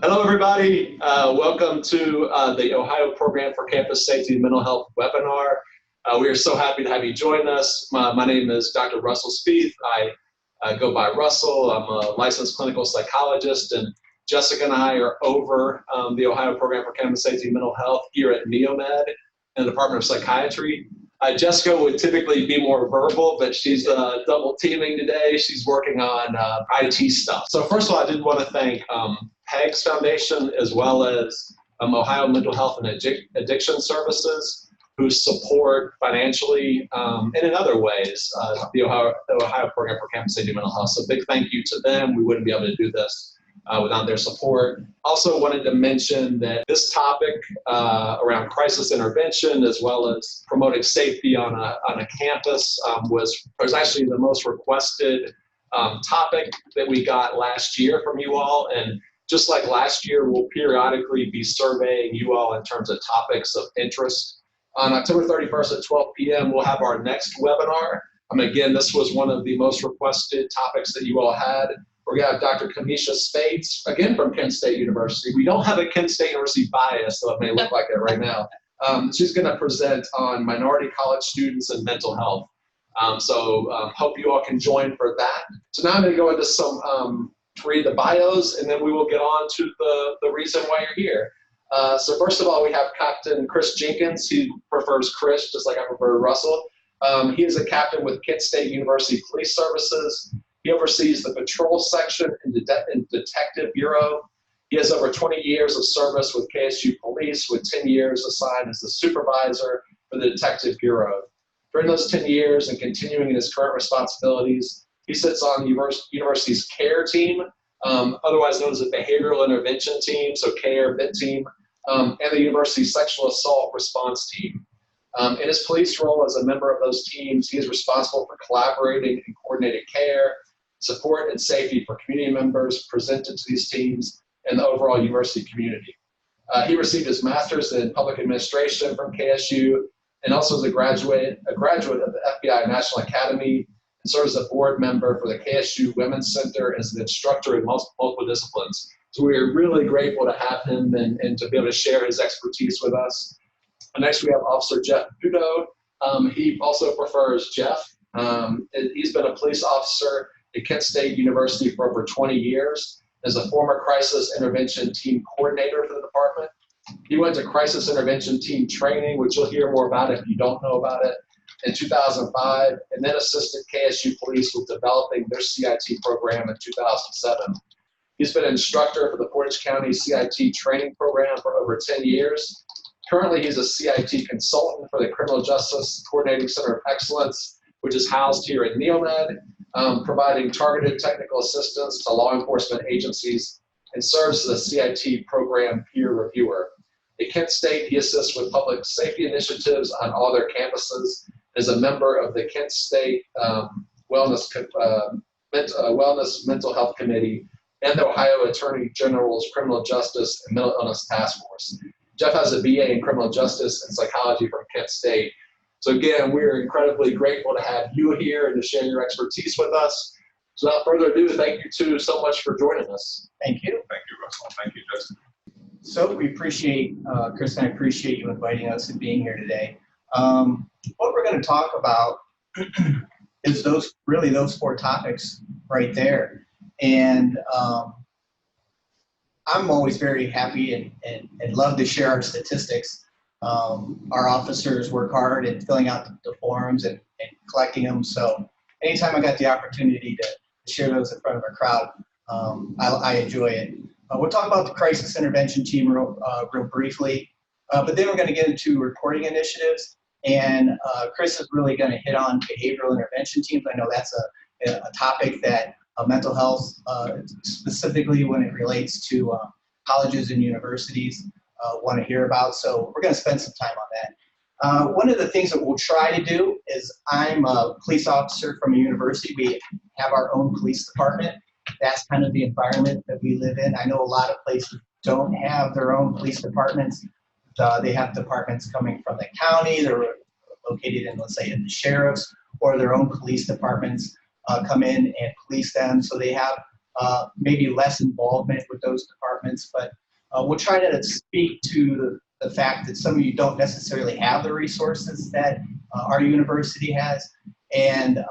Hello, everybody. Welcome to the Ohio Program for Campus Safety and Mental Health webinar. We are so happy to have you join us. My name is Dr. Russell Spieth. I go by Russell. I'm a licensed clinical psychologist, and Jessica and I are over the Ohio Program for Campus Safety and Mental Health here at Neomed in the Department of Psychiatry. Jessica would typically be more verbal, but she's double teaming today. She's working on IT stuff. So first of all, I did want to thank PEGS Foundation as well as Ohio Mental Health and Addiction Services, who support financially and in other ways the Ohio Program for Campus Safety and Mental Health. So big thank you to them. We wouldn't be able to do this without their support. Also wanted to mention that this topic around crisis intervention as well as promoting safety on a campus was actually the most requested topic that we got last year from you all. And just like last year, we'll periodically be surveying you all in terms of topics of interest. On October 31st at 12 p.m., we'll have our next webinar. Again, this was one of the most requested topics that you all had. We're going to have Dr. Kamisha Spates, again from Kent State University. We don't have a Kent State University bias, though it may look like it right now. She's going to present on minority college students and mental health. Hope you all can join for that. So now I'm going to go into some, to read the bios, and then we will get on to the reason why you're here. So first of all, we have Captain Chris Jenkins. He prefers Chris, just like I prefer Russell. He is a captain with Kent State University Police Services. He oversees the patrol section in Detective Bureau. He has over 20 years of service with KSU Police, with 10 years assigned as the supervisor for the Detective Bureau. During those 10 years and continuing in his current responsibilities, he sits on the university's CARE team, otherwise known as the Behavioral Intervention Team, so CARE, BIT team, and the university's Sexual Assault Response Team. In his police role as a member of those teams, he is responsible for collaborating and coordinating care, support, and safety for community members presented to these teams and the overall university community. He received his master's in public administration from KSU and also is a graduate of the FBI National Academy and serves as a board member for the KSU Women's Center as an instructor in multiple disciplines. So we are really grateful to have him and to be able to share his expertise with us. And next we have Officer Jeff Budo. He also prefers Jeff. He's been a police officer at Kent State University for over 20 years as a former crisis intervention team coordinator for the department. He went to crisis intervention team training, which you'll hear more about if you don't know about it, in 2005, and then assisted KSU Police with developing their CIT program in 2007. He's been an instructor for the Portage County CIT training program for over 10 years. Currently, he's a CIT consultant for the Criminal Justice Coordinating Center of Excellence, which is housed here at Neomed, providing targeted technical assistance to law enforcement agencies and serves as a CIT program peer reviewer. At Kent State, he assists with public safety initiatives on all their campuses as a member of the Kent State Wellness Mental Health Committee and the Ohio Attorney General's Criminal Justice and Mental Illness Task Force. Jeff has a BA in Criminal Justice and Psychology from Kent State. So again, we're incredibly grateful to have you here and to share your expertise with us. So without further ado, thank you two so much for joining us. Thank you. Thank you, Russell. Thank you, Justin. So we appreciate, Chris and I appreciate you inviting us and being here today. What we're going to talk about is those four topics right there. And I'm always very happy and love to share our statistics. Our officers work hard in filling out the forms and collecting them. So anytime I got the opportunity to share those in front of a crowd, I enjoy it. We'll talk about the crisis intervention team real briefly, but then we're going to get into reporting initiatives. And Chris is really going to hit on behavioral intervention teams. I know that's a topic that mental health, specifically when it relates to colleges and universities, want to hear about. So we're going to spend some time on that. One of the things that we'll try to do is, I'm a police officer from a university. We have our own police department. That's kind of the environment that we live in. I know a lot of places don't have their own police departments. They have departments coming from the county. They're located in, let's say, in the sheriff's, or their own police departments come in and police them. So they have maybe less involvement with those departments, but we'll try to speak to the fact that some of you don't necessarily have the resources that our university has. And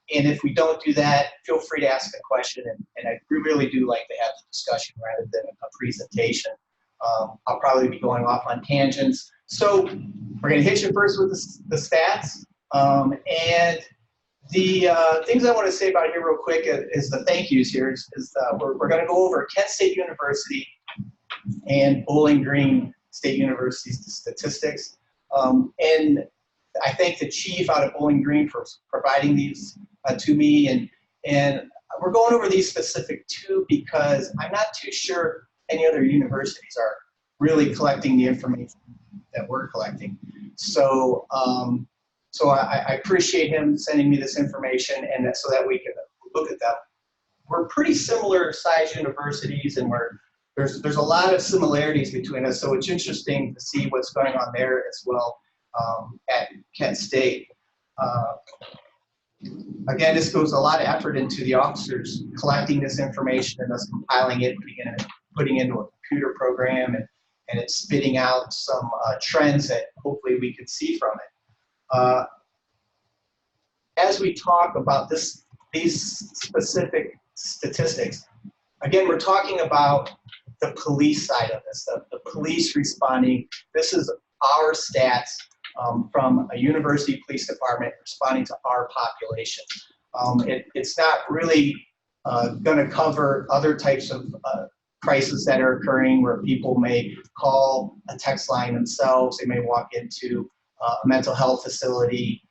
if we don't do that, feel free to ask a question, and I really do like to have the discussion rather than a presentation. I'll probably be going off on tangents. So we're going to hit you first with the stats. And the things I want to say about it here real quick is the thank yous here. We're going to go over Kent State University and Bowling Green State University's statistics. And I thank the chief out of Bowling Green for providing these to me. And we're going over these specific two because I'm not too sure any other universities are really collecting the information that we're collecting. So, I appreciate him sending me this information, and so that we can look at them. We're pretty similar sized universities, and there's a lot of similarities between us. So it's interesting to see what's going on there as well at Kent State. Again, this goes a lot of effort into the officers collecting this information and us compiling it, putting into a computer program, and it's spitting out some trends that hopefully we could see from it. As we talk about these specific statistics, again, we're talking about the police side of this, the police responding. This is our stats from a university police department responding to our population. It's not really going to cover other types of crises that are occurring where people may call a text line themselves. They may walk into a mental health facility,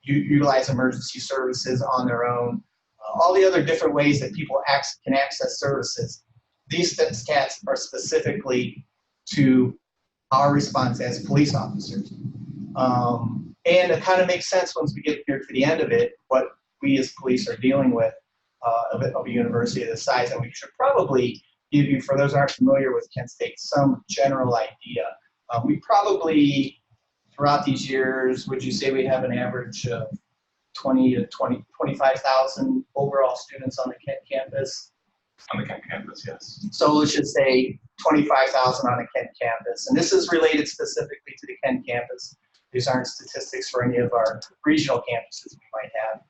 utilize emergency services on their own, all the other different ways that people can access services. These stats are specifically to our response as police officers. And it kind of makes sense once we get here to the end of it, what we as police are dealing with of a university of this size. And we should probably give you, for those who aren't familiar with Kent State, some general idea. We probably, throughout these years, would you say we have an average of 25,000 overall students on the Kent campus? On the Kent campus, yes. So let's just say 25,000 on the Kent campus. And this is related specifically to the Kent campus. These aren't statistics for any of our regional campuses we might have.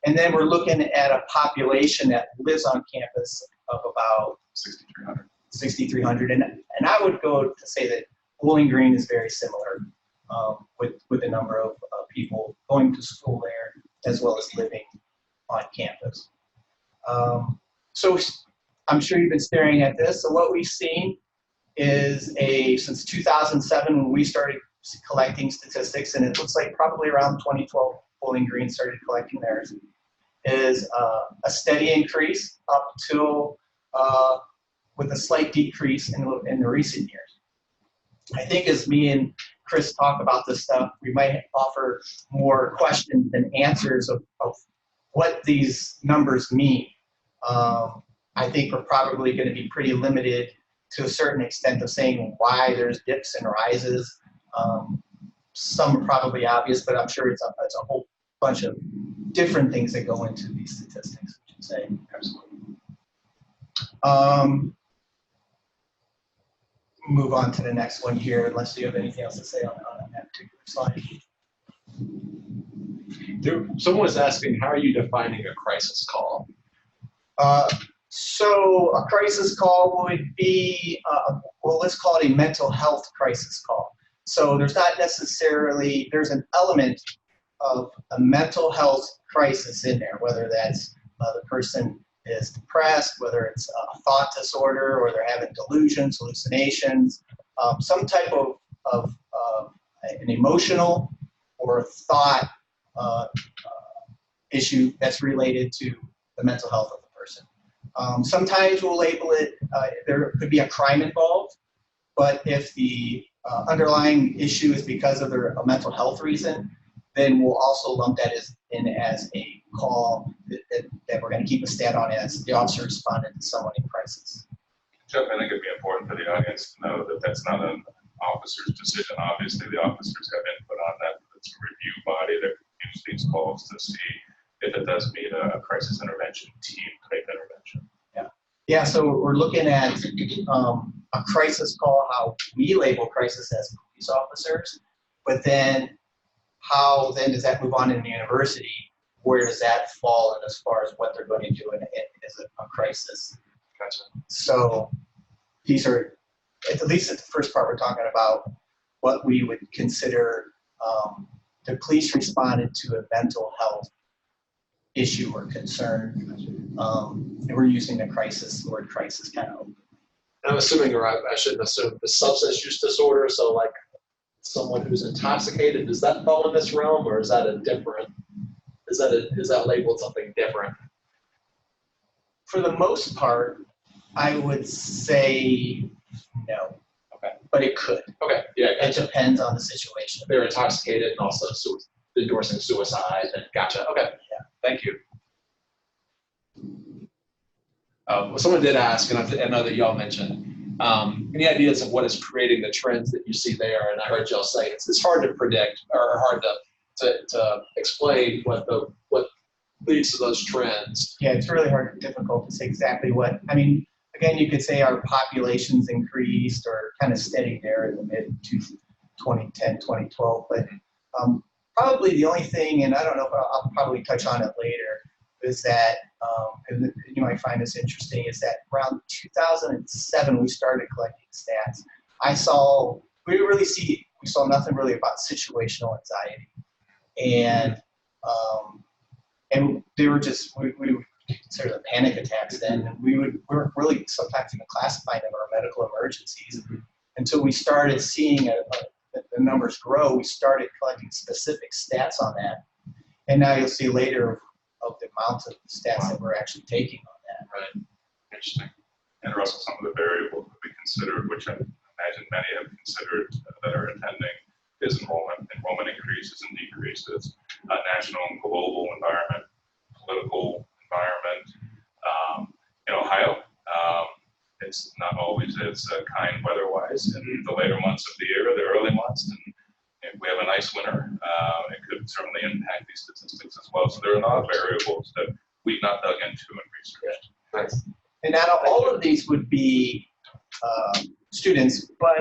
And then we're looking at a population that lives on campus of about 6,300. And I would go to say that Bowling Green is very similar with the number of people going to school there as well as living on campus. So I'm sure you've been staring at this. So what we've seen is since 2007 when we started collecting statistics, and it looks like probably around 2012 Bowling Green started collecting theirs, is a steady increase up till with a slight decrease in the recent years. I think as me and Chris talk about this stuff, we might offer more questions than answers of what these numbers mean. I think we're probably going to be pretty limited to a certain extent of saying why there's dips and rises. Some are probably obvious, but I'm sure it's a whole bunch of different things that go into these statistics, I should say. Absolutely. Move on to the next one here, unless you have anything else to say on that particular slide. Someone was asking, how are you defining a crisis call? So a crisis call would be, well, let's call it a mental health crisis call. So there's not necessarily, there's an element of a mental health crisis in there, whether that's the person is depressed, whether it's a thought disorder, or they're having delusions, hallucinations, some type of an emotional or thought issue that's related to the mental health of the person. Sometimes we'll label it, there could be a crime involved, but if the underlying issue is because of a mental health reason, then we'll also lump that in as a call that we're going to keep a stat on as the officer responded to someone in crisis. Jeff, I think it'd be important for the audience to know that that's not an officer's decision. Obviously, the officers have input on that. It's a review body that reviews these calls to see if it does meet a crisis intervention team to make that intervention. Yeah, so we're looking at a crisis call, how we label crisis as police officers, but then how then does that move on in the university? Where does that fall in as far as what they're going to do as a crisis? Gotcha. So these are, at least at the first part, we're talking about what we would consider the police responded to a mental health issue or concern. And we're using the word crisis kind of. I'm assuming, or I shouldn't assume, the substance use disorder. So like someone who's intoxicated, does that fall in this realm, or is that a different? Is that labeled something different? For the most part, I would say no. Okay. But it could. Okay. Yeah. It depends on the situation. They're intoxicated and also endorsing suicide. And gotcha. Okay. Yeah. Thank you. Well, someone did ask, and I know that y'all mentioned, any ideas of what is creating the trends that you see there? And I heard y'all say it's hard to predict or hard to explain what leads to those trends. Yeah, it's really difficult to say exactly what. I mean, again, you could say our population's increased or kind of steady there in the mid 2010, 2012. But probably the only thing, and I don't know if I'll probably touch on it later, is that, and you might find this interesting, is that around 2007 we started collecting stats. We saw nothing really about situational anxiety, and they were just we would consider them panic attacks then, and we weren't really sometimes even classifying them as medical emergencies until we started seeing the numbers grow. We started collecting specific stats on that, and now you'll see later of the amount of stats that we're actually taking on that. Right. Interesting. And Russell, some of the variables that we considered, which I imagine many have considered that are attending, is enrollment increases and decreases, national and global environment, political environment. In Ohio, it's not always as kind weather-wise in the later months of the year, the early months. And if we have a nice winter, it could certainly impact these statistics as well. So there are a lot of variables that we've not dug into and researched. Nice. And now all of these would be students, but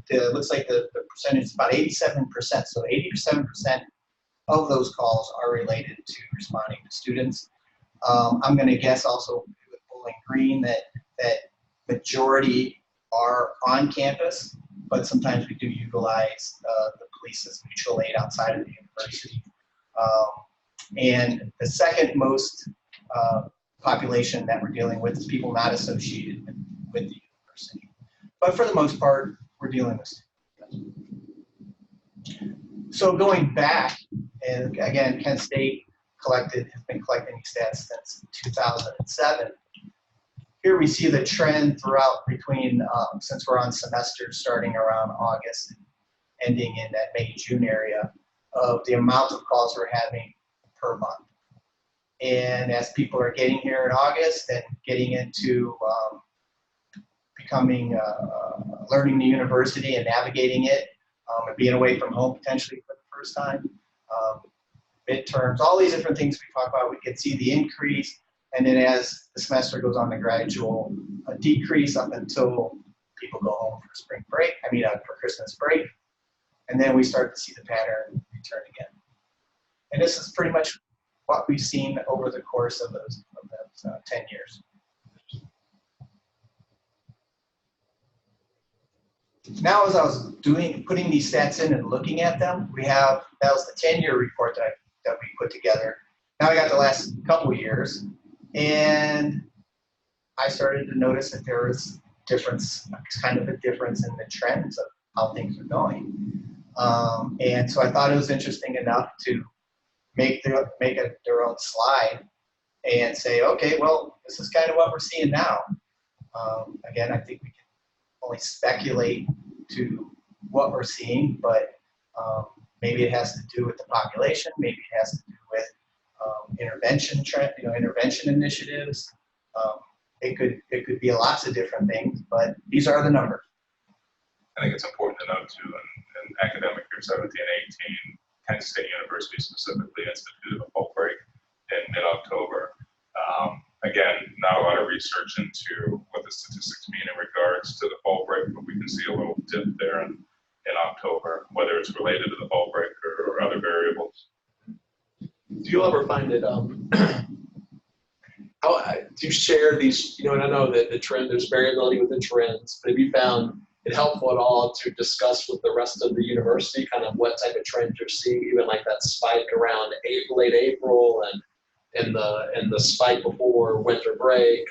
it looks like the percentage is about 87%. So 87% of those calls are related to responding to students. I'm going to guess also with Bowling Green that majority are on campus, but sometimes we do utilize the police's mutual aid outside of the university. And the second most population that we're dealing with is people not associated with the university. But for the most part, we're dealing with students. So going back, and again, Kent State has been collecting these stats since 2007. Here we see the trend throughout between, since we're on semesters starting around August, ending in that May, June area, of the amount of calls we're having per month. And as people are getting here in August and getting into learning the university and navigating it, and being away from home potentially for the first time, midterms, all these different things we talk about, we can see the increase. And then as the semester goes on, the gradual decrease up until people go home for Christmas break. And then we start to see the pattern return again. And this is pretty much what we've seen over the course of those 10 years. Now, as I was putting these stats in and looking at them, that was the 10-year report that we put together. Now I got the last couple years, and I started to notice that there was kind of a difference in the trends of how things are going. And so I thought it was interesting enough to make their own slide and say, okay, well, this is kind of what we're seeing now. Again, I think we can only speculate to what we're seeing, but maybe it has to do with the population, maybe it has to do with intervention initiatives. It could be lots of different things, but these are the numbers. I think it's important to note too, in academic year 17, 18, Kent State University specifically instituted a fall break in mid-October. Again, not a lot of research into variables. Do you ever find it, how do you share these, and I know that the trend, there's variability with the trends, but have you found it helpful at all to discuss with the rest of the university kind of what type of trends you're seeing, even like that spike around late April and the spike before winter break?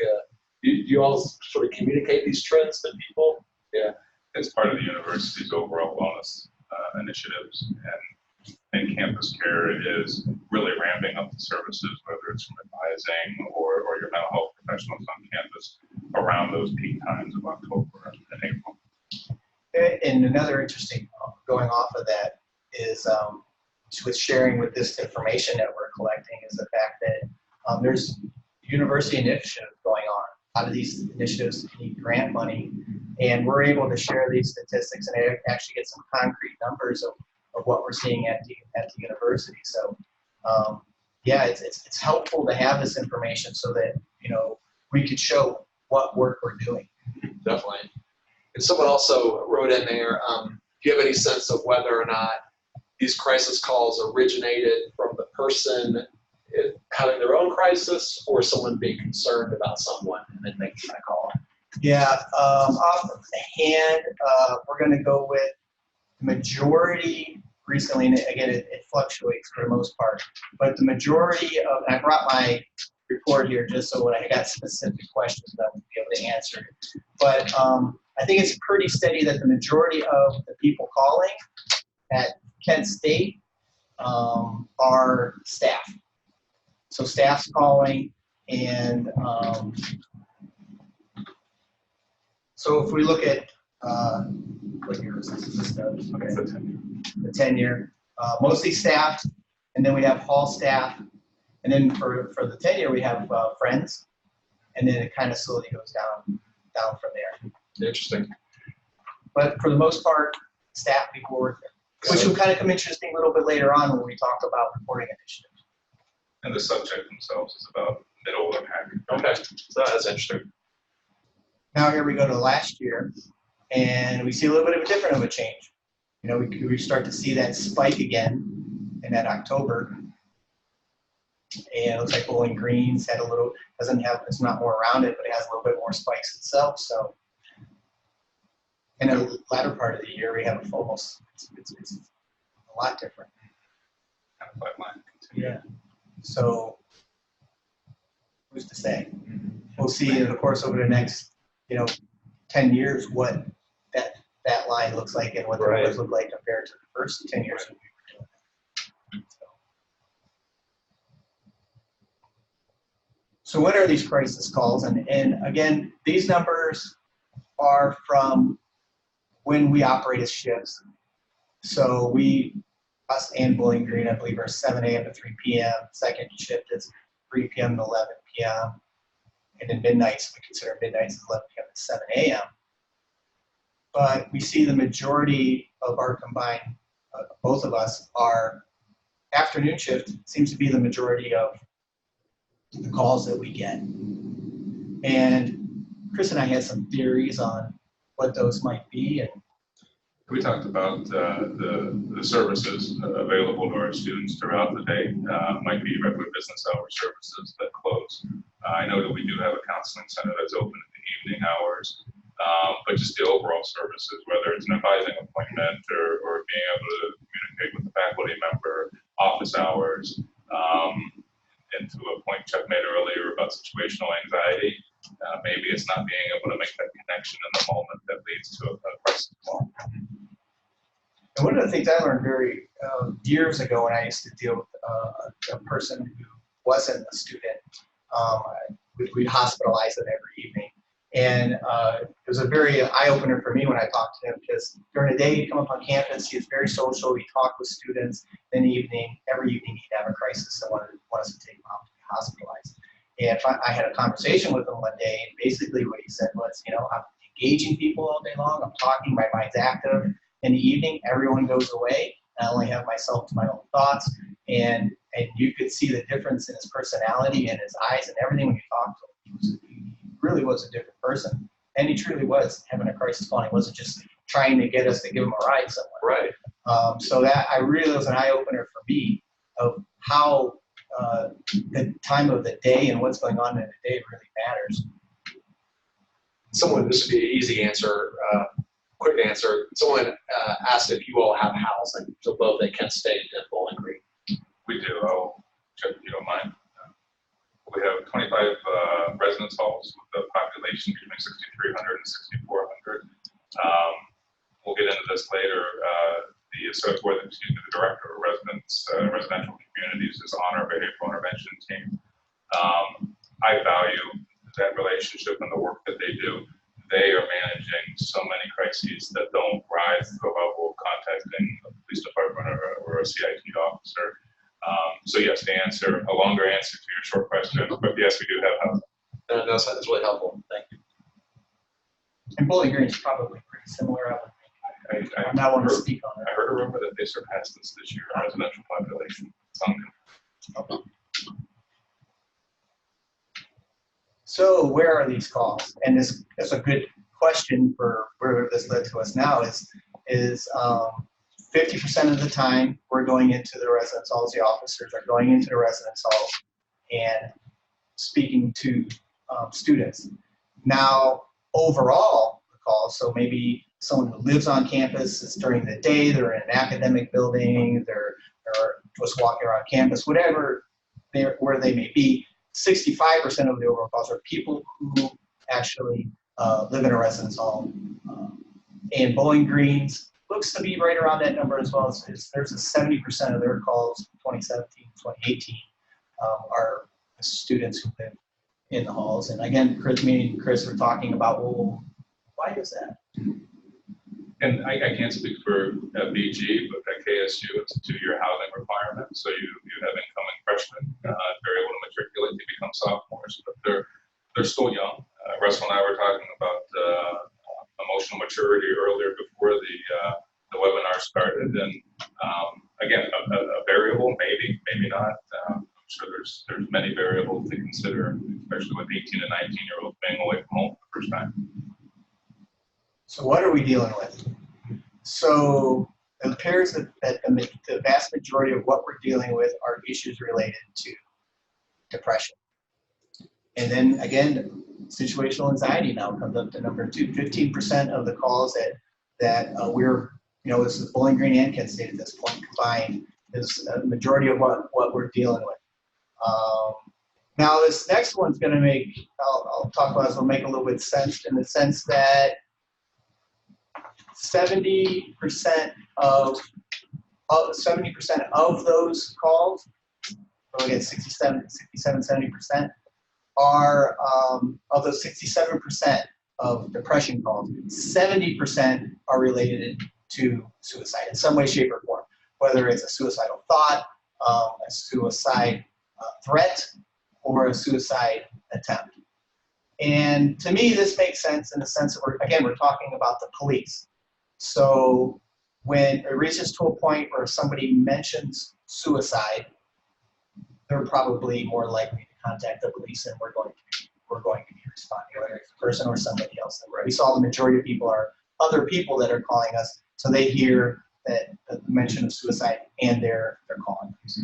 Do you all sort of communicate these trends to people? Yeah. It's part of the university's overall wellness initiatives, and campus care is really ramping up the services, whether it's from advising or your mental health professionals on campus around those peak times of October and April. And another interesting, going off of that, is with sharing with this information that we're collecting, is the fact that there's university initiatives going on. A lot of these initiatives need grant money, and we're able to share these statistics and actually get some concrete numbers of what we're seeing at the university. So yeah, it's helpful to have this information so that we could show what work we're doing. Definitely. And someone also wrote in there, do you have any sense of whether or not these crisis calls originated from the person having their own crisis or someone being concerned about someone and then making that call? Yeah, off of the hand, we're going to go with the majority recently, and again, it fluctuates for the most part, but the majority of, and I brought my report here just so when I got specific questions I would be able to answer it. But I think it's pretty steady that the majority of the people calling at Kent State are staff. So staff's calling, and so if we look at what year is this? Is this the 10-year? Mostly staff, and then we have hall staff, and then for the 10-year we have friends, and then it kind of slowly goes down from there. Interesting. But for the most part, staff people work there, which will kind of come interesting a little bit later on when we talk about reporting initiatives. And the subject themselves is about middle impact. Okay, so that's interesting. Now here we go to last year, and we see a little bit of a different of a change. We start to see that spike again in that October, and it looks like Bowling Green's had a little, it's not more around it, but it has a little bit more spikes itself. So in the latter part of the year, we have almost, it's a lot different. Kind of pipeline. Yeah. So who's to say? We'll see, of course, over the next 10 years what that line looks like and what the numbers look like compared to the first 10 years that we were doing that. So what are these crisis calls? And again, these numbers are from when we operate as shifts. So us and Bowling Green, I believe, are 7 a.m. to 3 p.m. Second shift is 3 p.m. to 11 p.m. And then midnights, we consider midnights is 11 p.m. to 7 a.m. But we see the majority of our combined, both of us, our afternoon shift seems to be the majority of the calls that we get. And Chris and I had some theories on what those might be. And we talked about the services available to our students throughout the day. Might be regular business hour services that close. I know that we do have a counseling center that's open in the evening hours, but just the overall services, whether it's an advising appointment or being able to communicate with the faculty member, office hours, and to a point Chuck made earlier about situational anxiety, maybe it's not being able to make that connection in the moment that leads to a crisis call. And one of the things I learned years ago when I used to deal with a person who wasn't a student, we'd hospitalize them every evening. And it was a very eye-opener for me when I talked to him, because during the day he'd come up on campus, he was very social, he'd talk with students. Then every evening he'd have a crisis and want us to take him out to be hospitalized. And I had a conversation with him one day, and basically what he said was, I'm engaging people all day long, I'm talking, my mind's active. In the evening, everyone goes away, and I only have myself to my own thoughts. And you could see the difference in his personality and his eyes and everything when you talked to him. He really was a different person. And he truly was having a crisis call. He wasn't just trying to get us to give him a ride somewhere. Right. So that I really was an eye opener for me of how the time of the day and what's going on in the day really matters. Someone, this would be an easy answer, quick answer. Someone asked if you all have housing, so both at Kent State and Bowling Green. We do. I'll check if you don't mind. We have 25 residence halls with a population between 6,300 and 6,400. We'll get into this later. The director of residential communities is on our behavioral intervention team. I value that relationship and the work that they do. They are managing so many crises that don't rise to the level of contacting a police department or a CIT officer. So yes, a longer answer to your short question, but yes, we do have housing. No, that's really helpful. Thank you. And Bowling Green is probably pretty similar, I would think. I'm not one to speak on it. I heard a rumor that they surpassed us this year in residential population. So where are these calls? And this is a good question for where this led to us now is 50% of the time we're going into the residence halls, the officers are going into the residence hall and speaking to students. Now, overall, the calls, so maybe someone who lives on campus, is during the day, they're in an academic building, they're just walking around campus, whatever where they may be, 65% of the overall calls are people who actually live in a residence hall. And Bowling Green's looks to be right around that number as well. There's a 70% of their calls, 2017, 2018, are students who live in the halls. And again, me and Chris were talking about, well, why is that? And I can't speak for BG, but at KSU, it's a 2-year housing requirement. So you have incoming freshmen, they're able to matriculate, they become sophomores, but they're still young. Russell and I were talking about emotional maturity earlier before the webinar started. And again, a variable, maybe not. I'm sure there's many variables to consider, especially with 18 and 19-year-olds being away from home for the first time. So what are we dealing with? So it appears that the vast majority of what we're dealing with are issues related to depression. And then again, situational anxiety now comes up to number 2. 15% of the calls that we're, this is Bowling Green and Kent State at this point combined, is a majority of what we're dealing with. Now this next one's going to make, I'll talk about this, will make a little bit of sense in the sense that 70% of those calls, so again 67, 70% are of those 67% of depression calls, 70% are related to suicide in some way, shape, or form, whether it's a suicidal thought, a suicide threat, or a suicide attempt. And to me, this makes sense in the sense that we're talking about the police. So when it reaches to a point where somebody mentions suicide, they're probably more likely to contact the police, and we're going to be responding, whether it's a person or somebody else. We saw the majority of people are other people that are calling us, so they hear that the mention of suicide and they're calling us.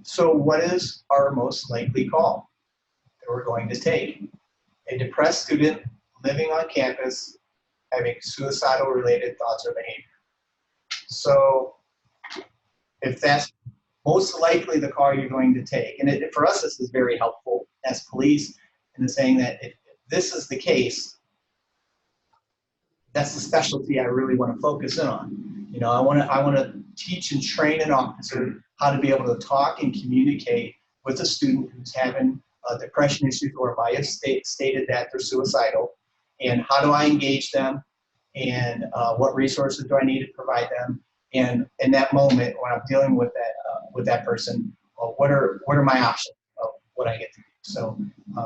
So what is our most likely call that we're going to take? A depressed student living on campus having suicidal related thoughts or behavior. So if that's most likely the call you're going to take, and for us this is very helpful as police in saying that if this is the case, that's the specialty I really want to focus in on. I want to teach and train an officer how to be able to talk and communicate with a student who's having depression issues or might have stated that they're suicidal, and how do I engage them, and what resources do I need to provide them, and in that moment when I'm dealing with that person, what are my options of what I get to do. So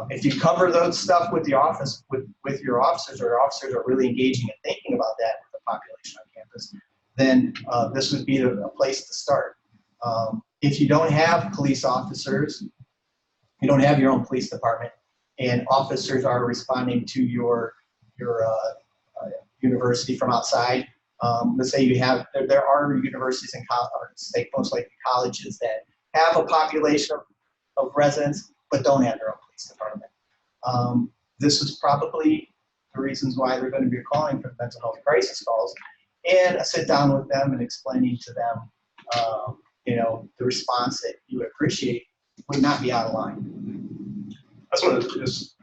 if you cover those stuff with the office with your officers, or your officers are really engaging and thinking about that with the population on campus, then this would be a place to start. If you don't have police officers, you don't have your own police department, and officers are responding to your university from outside, Let's say you have, there are universities and most likely colleges that have a population of residents, but don't have their own police department. This is probably the reasons why they're going to be calling for mental health crisis calls, and a sit down with them and explaining to them, the response that you appreciate would not be out of line. I just want to just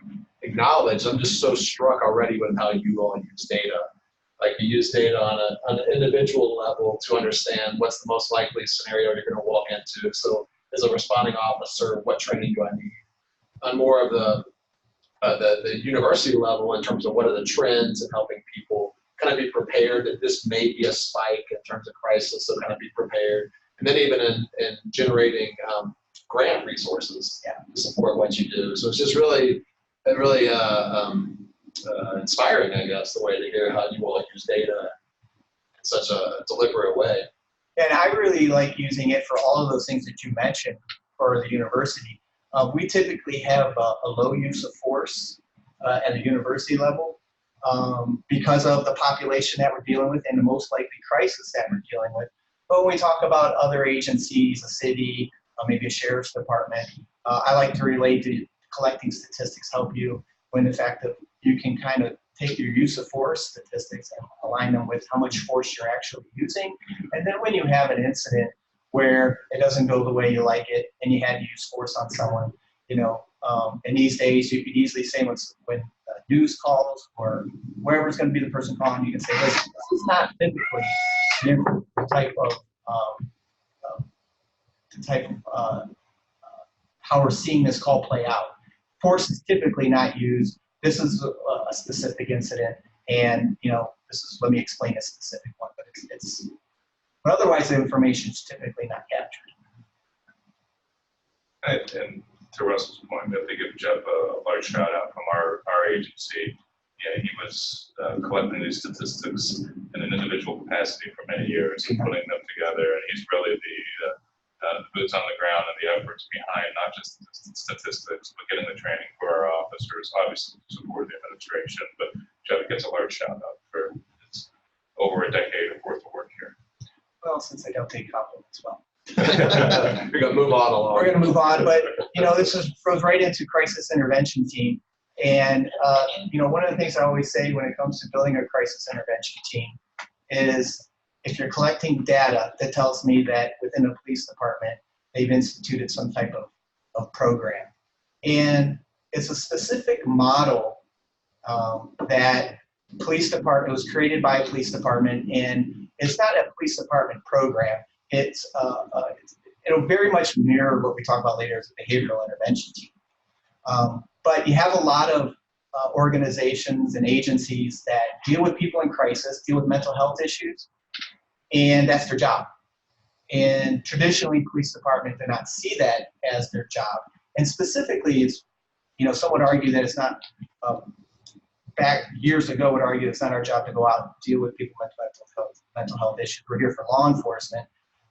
acknowledge, I'm just so struck already with how you all use data. Like you use data on an individual level to understand what's the most likely scenario you're going to walk into. So as a responding officer, what training do I need? On more of the university level in terms of what are the trends and helping people kind of be prepared that this may be a spike in terms of crisis, so kind of be prepared. And then even in generating grant resources to support what you do. So it's just really inspiring, I guess, the way to hear how you all use data in such a deliberate way. And I really like using it for all of those things that you mentioned for the university. We typically have a low use of force at the university level because of the population that we're dealing with and the most likely crisis that we're dealing with. But when we talk about other agencies, a city, maybe a sheriff's department, I like to relate to collecting statistics help you when the fact that you can kind of take your use of force statistics and align them with how much force you're actually using. And then when you have an incident where it doesn't go the way you like it and you had to use force on someone, in these days you could easily say when news calls or wherever's going to be the person calling, you can say, listen, this is not typically the type of how we're seeing this call play out. Force is typically not used. This is a specific incident, and let me explain a specific one, but but otherwise the information is typically not captured. And to Russell's point, I have to give Jeff a large shout out from our agency. Yeah, he was collecting these statistics in an individual capacity for many years and putting them together, and he's really the boots on the ground and the efforts behind not just the statistics, but getting the training for our officers, obviously to support the administration. But Jeff gets a large shout out for his over a decade of worth of work here. Well, since I don't take compliments well. We're going to move on along. We're going to move on, but this goes right into crisis intervention team. And one of the things I always say when it comes to building a crisis intervention team is if you're collecting data that tells me that within a police department, they've instituted some type of program. And it's a specific model that police department was created by a police department, and it's not a police department program. It'll very much mirror what we talk about later as a behavioral intervention team. But you have a lot of organizations and agencies that deal with people in crisis, deal with mental health issues, and that's their job. And traditionally, police department did not see that as their job. And specifically, it's, some would argue that it's not, back years ago would argue it's not our job to go out and deal with people with mental health issues. We're here for law enforcement.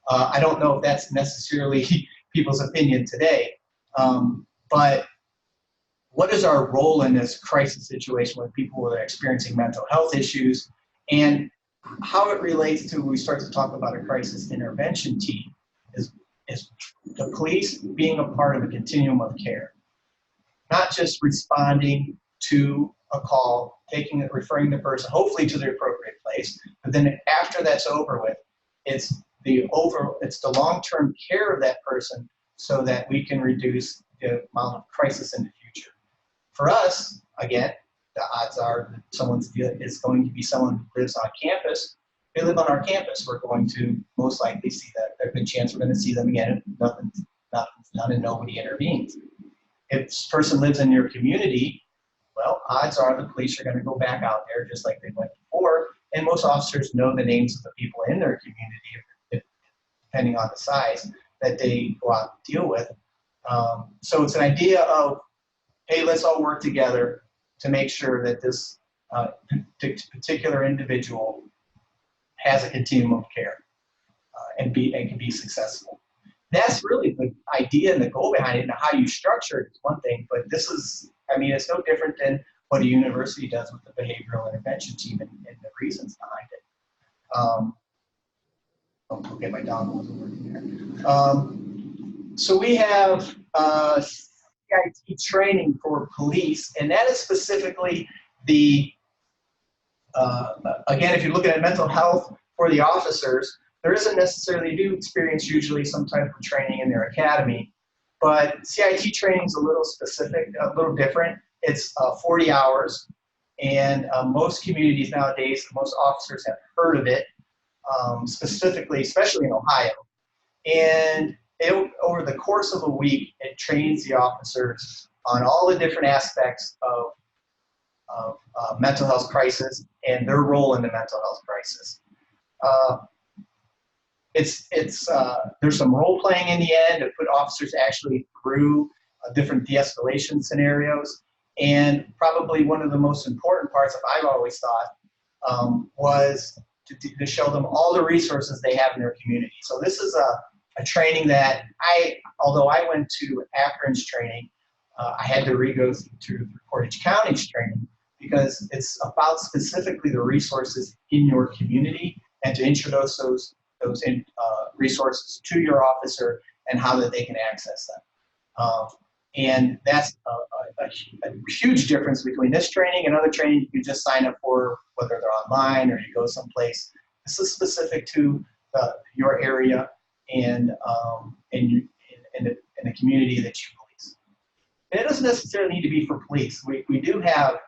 I don't know if that's necessarily people's opinion today, but what is our role in this crisis situation with people who are experiencing mental health issues, and how it relates to when we start to talk about a crisis intervention team is the police being a part of a continuum of care, not just responding to a call, referring the person hopefully to the appropriate place, but then after that's over with, it's the long-term care of that person so that we can reduce the amount of crisis in the future. For us, again, the odds are that someone's is going to be someone who lives on campus. They live on our campus. We're going to most likely see that. There's a good chance we're going to see them again if nothing's done and nobody intervenes. If this person lives in your community, well, odds are the police are going to go back out there just like they went before. And most officers know the names of the people in their community, depending on the size, that they go out and deal with. So it's an idea of, hey, let's all work together to make sure that this particular individual has a continuum of care and can be successful. That's really the idea and the goal behind it. And how you structure it is one thing, but this is, it's no different than what a university does with the behavioral intervention team and the reasons behind it. Okay, my dog wasn't working there. So we have CIT training for police, and that is specifically the, again, if you're looking at mental health for the officers, there isn't necessarily, they do experience usually some type of training in their academy, but CIT training is a little specific, a little different. It's 40 hours, and most communities nowadays, most officers have heard of it, specifically, especially in Ohio. And over the course of a week, it trains the officers on all the different aspects of mental health crisis and their role in the mental health crisis. There's some role playing in the end to put officers actually through different de-escalation scenarios. And probably one of the most important parts that I've always thought was to show them all the resources they have in their community. So this is a training that although I went to Akron's training, I had to go through Portage County's training because it's about specifically the resources in your community and to introduce those resources to your officer and how that they can access them. And that's a huge difference between this training and other training you can just sign up for, whether they're online or you go someplace. This is specific to your area and in the community that you police. And it doesn't necessarily need to be for police. We do have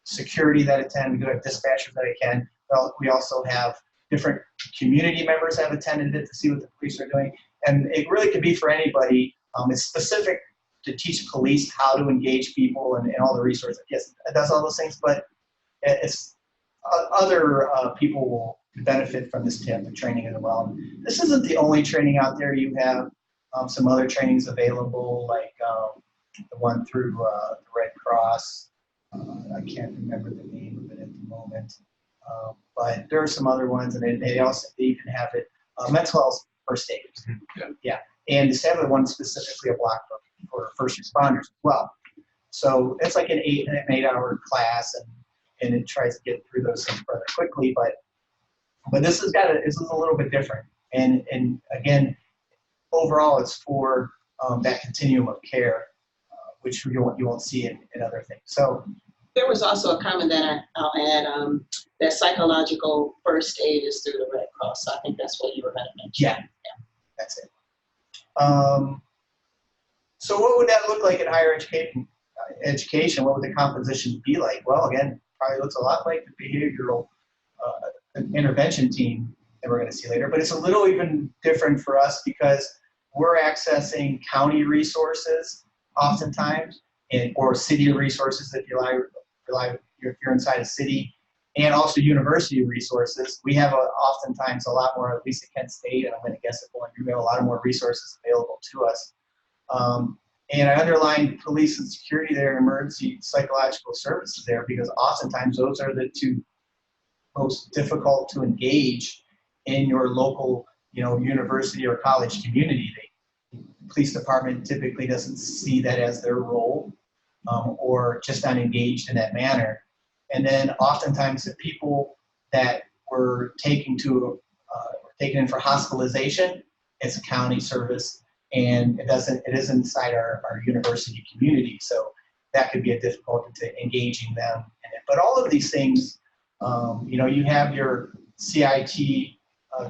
security that attend, we do have dispatchers that attend. Well, we also have different community members have attended it to see what the police are doing. And it really could be for anybody. It's specific to teach police how to engage people and all the resources. Yes, it does all those things, but it's other people will benefit from this type of training as well. This isn't the only training out there. You have some other trainings available, like the one through the Red Cross. I can't remember the name of it at the moment, but there are some other ones, and they even have it mental health first aid. Yeah, and just have the one specifically a block book for first responders as well. So it's like an 8-hour class, and it tries to get through those things rather quickly. But this is a little bit different, and again, overall, it's for that continuum of care, which you won't see in other things. So there was also a comment that I'll add, that psychological first aid is through the Red Cross. So I think that's what you were going to mention. Yeah, that's it. So what would that look like in higher education? What would the composition be like? Well, again, probably looks a lot like the behavioral intervention team that we're going to see later, but it's a little even different for us because we're accessing county resources oftentimes, or city resources if you're inside a city, and also university resources. We have oftentimes a lot more, at least at Kent State, and I'm going to guess at Bowling Green, we have a lot more resources available to us. And I underline police and security there, emergency psychological services there, because oftentimes those are the two most difficult to engage in your local, university or college community. The police department typically doesn't see that as their role, or just not engaged in that manner. And then oftentimes the people that were taken in for hospitalization, it's a county service, and it is inside our university community. So that could be a difficulty to engaging them in it. But all of these things, you have your CIT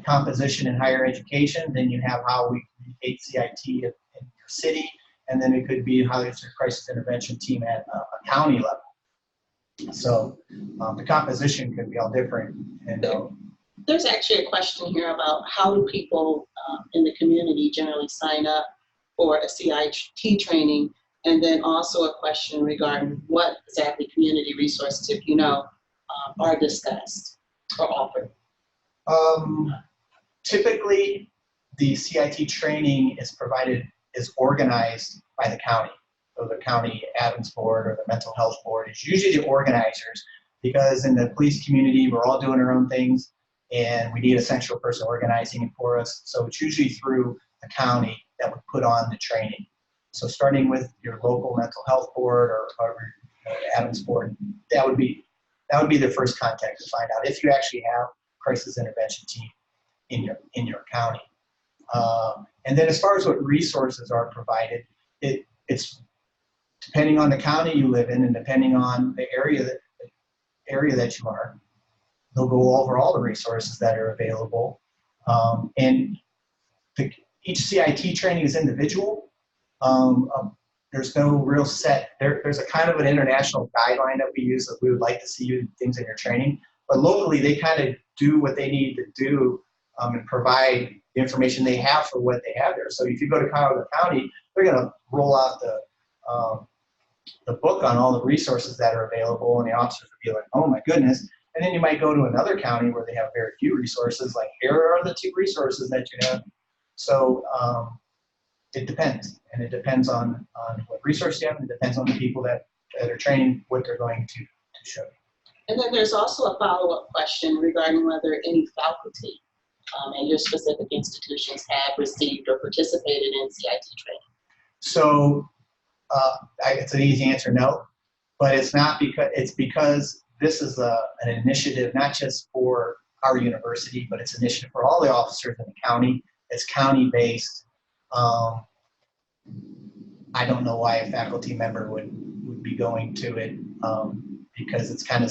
composition in higher education, then you have how we communicate CIT in your city, and then it could be how it's your crisis intervention team at a county level. So the composition could be all different. And there's actually a question here about how do people in the community generally sign up for a CIT training, and then also a question regarding what exactly community resources, if you know, are discussed or offered. Typically, the CIT training is organized by the county. So the county Adams Board or the mental health board is usually the organizers, because in the police community, we're all doing our own things, and we need a central person organizing it for us. So it's usually through the county that would put on the training. So starting with your local mental health board or Adams Board, that would be the first contact to find out if you actually have crisis intervention team in your county. And then as far as what resources are provided, it's depending on the county you live in and depending on the area that you are, they'll go over all the resources that are available. And each CIT training is individual. There's no real set, there's a kind of an international guideline that we use that we would like to see you things in your training, but locally they kind of do what they need to do and provide the information they have for what they have there. So if you go to Cuyahoga County, they're gonna roll out the book on all the resources that are available, and the officers will be like, oh my goodness. And then you might go to another county where they have very few resources, like here are the 2 resources that you have. So it depends, and it depends on what resource you have, and it depends on the people that are training, what they're going to show you. And then there's also a follow-up question regarding whether any faculty in your specific institutions have received or participated in CIT training. So it's an easy answer, no, but it's not because this is an initiative not just for our university, but it's an initiative for all the officers in the county. It's county-based. I don't know why a faculty member would be going to it because it's kind of,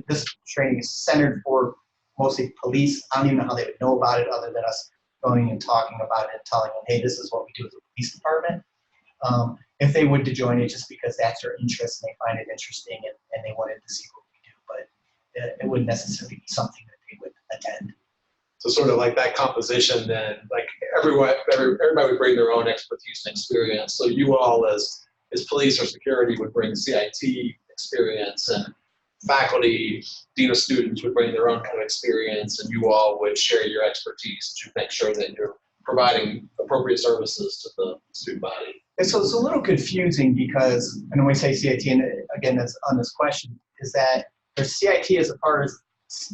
this training is centered for mostly police. I don't even know how they would know about it other than us going and talking about it and telling them, hey, this is what we do as a police department. If they would to join it just because that's their interest and they find it interesting and they wanted to see what we do, but it wouldn't necessarily be something that they would attend. So sort of like that composition, then like everybody would bring their own expertise and experience. So you all as police or security would bring CIT experience, and faculty, dean of students would bring their own kind of experience, and you all would share your expertise to make sure that you're providing appropriate services to the student body. And so it's a little confusing because, and when we say CIT, and again, that's on this question, is that there's CIT as a part of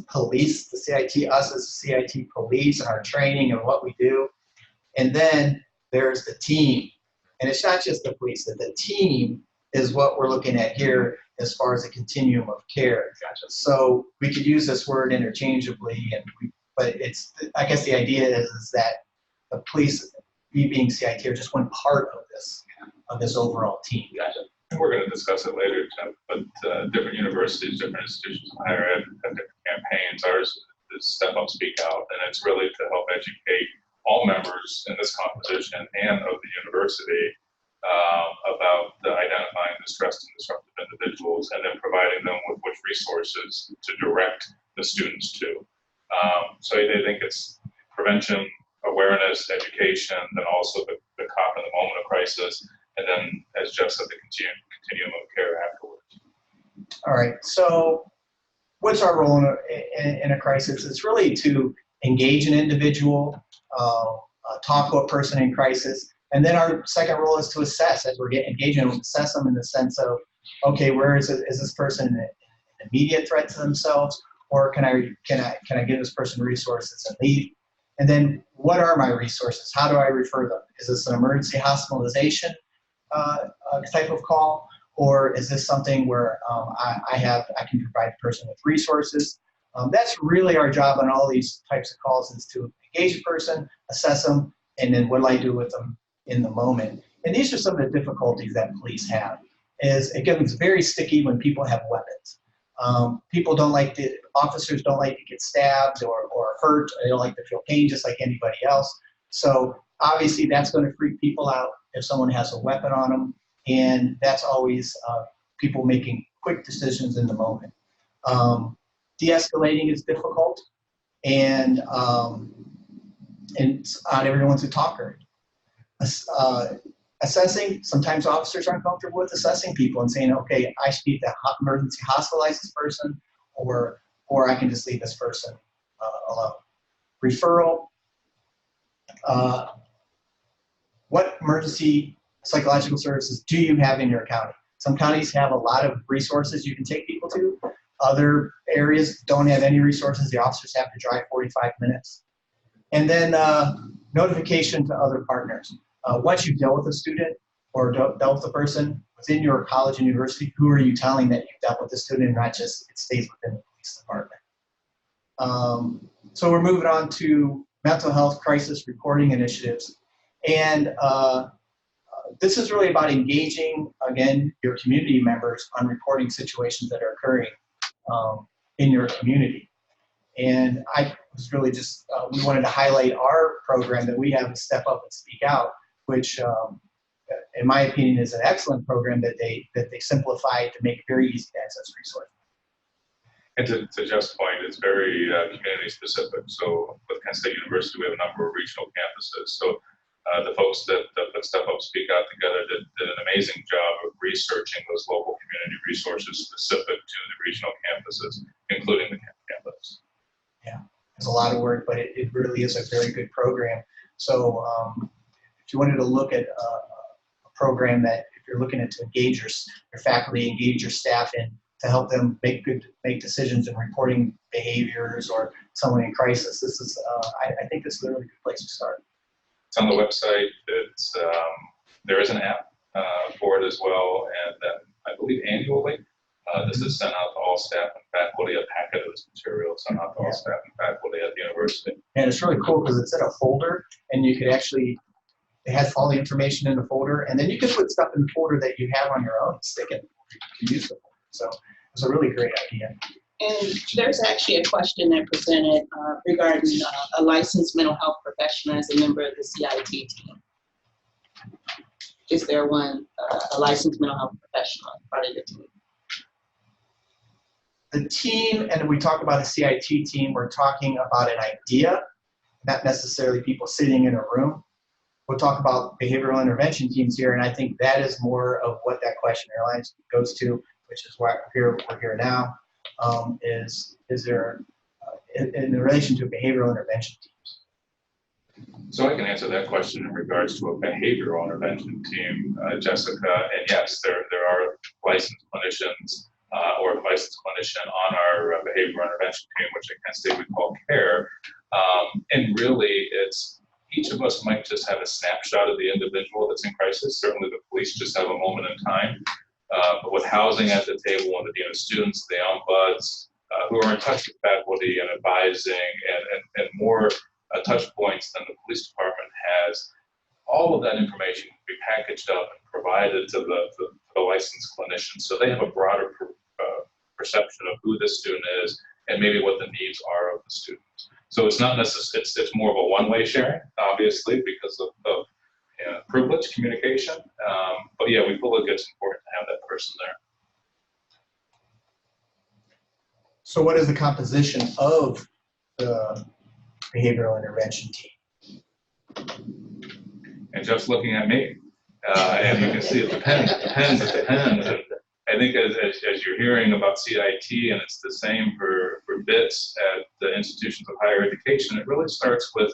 police, the CIT, us as CIT police and our training and what we do. And then there's the team. And it's not just the police, the team is what we're looking at here as far as a continuum of care. Gotcha. So we could use this word interchangeably, but it's, I guess the idea is that the police, we being CIT, are just one part of this overall team. Gotcha. We're going to discuss it later, Tim, but different universities, different institutions of higher ed have different campaigns. Ours is Step Up, Speak Out, and it's really to help educate all members in this composition and of the university about identifying distressed and disruptive individuals and then providing them with which resources to direct the students to. So I think it's prevention, awareness, education, then also the COP in the moment of crisis, and then, as Jeff said, the continuum of care afterwards. All right, so what's our role in a crisis? It's really to engage an individual, talk to a person in crisis, and then our second role is to assess. As we're engaging them, assess them in the sense of, okay, where is this person an immediate threat to themselves, or can I give this person resources and leave? And then what are my resources? How do I refer them? Is this an emergency hospitalization type of call, or is this something where I can provide the person with resources? That's really our job on all these types of calls, is to engage a person, assess them, and then what do I do with them in the moment? And these are some of the difficulties that police have. Is it gets very sticky when people have weapons. Officers don't like to get stabbed or hurt. They don't like to feel pain just like anybody else. So obviously that's going to freak people out if someone has a weapon on them. And that's always people making quick decisions in the moment. De-escalating is difficult, and not everyone's a talker. Assessing, sometimes officers aren't comfortable with assessing people and saying, okay, I should need to emergency hospitalize this person, or I can just leave this person alone. Referral, what emergency psychological services do you have in your county? Some counties have a lot of resources you can take people to. Other areas don't have any resources. The officers have to drive 45 minutes. And then notification to other partners. Once you've dealt with a student or dealt with a person within your college and university, who are you telling that you've dealt with the student, and not just it stays within the police department? So we're moving on to mental health crisis reporting initiatives. And this is really about engaging, again, your community members on reporting situations that are occurring in your community. And I was really just, we wanted to highlight our program that we have, Step Up and Speak Out, which in my opinion is an excellent program that they simplified to make very easy to access resources. And to Jeff's point, it's very community specific. So with Kent State University, we have a number of regional campuses. So the folks that put Step Up, Speak Out together did an amazing job of researching those local community resources specific to the regional campuses, including the campus. Yeah, it's a lot of work, but it really is a very good program. So if you wanted to look at a program that, if you're looking at to engage your faculty, engage your staff in, to help them make decisions in reporting behaviors or someone in crisis, this is, I think this is a really good place to start. It's on the website. It's there is an app for it as well, and then I believe annually this is sent out to all staff and faculty. A packet of this material is sent out to all staff and faculty at the university. And it's really cool because it's in a folder, and you could actually, it has all the information in the folder, and then you can put stuff in the folder that you have on your own, stick it, you can use the folder. So it's a really great idea. And there's actually a question that presented regarding a licensed mental health professional as a member of the CIT team. Is there one, a licensed mental health professional part of your team? The team, and we talk about a CIT team, we're talking about an idea, not necessarily people sitting in a room. We'll talk about behavioral intervention teams here, and I think that is more of what that questionnaire line goes to, which is why we're here now, is there, in relation to behavioral intervention teams? So I can answer that question in regards to a behavioral intervention team, Jessica. And yes, there are licensed clinicians or a licensed clinician on our behavioral intervention team, which at Kent State we call CARE. And really, it's each of us might just have a snapshot of the individual that's in crisis. Certainly, the police just have a moment in time. But with housing at the table and the dean of students, the ombuds, who are in touch with faculty and advising and more touch points than the police department has, all of that information can be packaged up and provided to the licensed clinician. So they have a broader perception of who this student is and maybe what the needs are of the student. So it's not necessarily, it's more of a one-way sharing, obviously, because of privileged communication. But yeah, we feel like it's important to have that person there. So what is the composition of the behavioral intervention team? And just looking at me, and you can see it depends. And I think as you're hearing about CIT, and it's the same for BITS at the institutions of higher education, it really starts with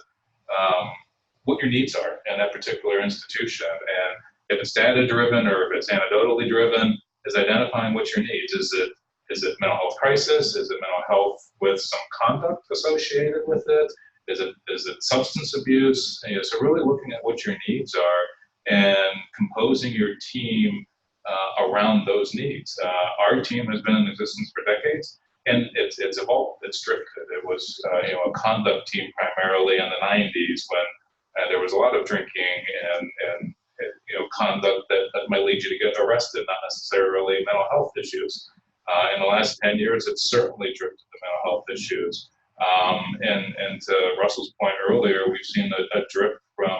what your needs are in that particular institution. And if it's data driven or if it's anecdotally driven, is identifying what your needs. Is it mental health crisis? Is it mental health with some conduct associated with it? Is it substance abuse? So really looking at what your needs are and composing your team around those needs. Our team has been in existence for decades, and it's evolved. It's drifted. It was a conduct team primarily in the 90s when there was a lot of drinking and conduct that might lead you to get arrested, not necessarily mental health issues. In the last 10 years, it's certainly drifted to mental health issues. And to Russell's point earlier, we've seen a drift from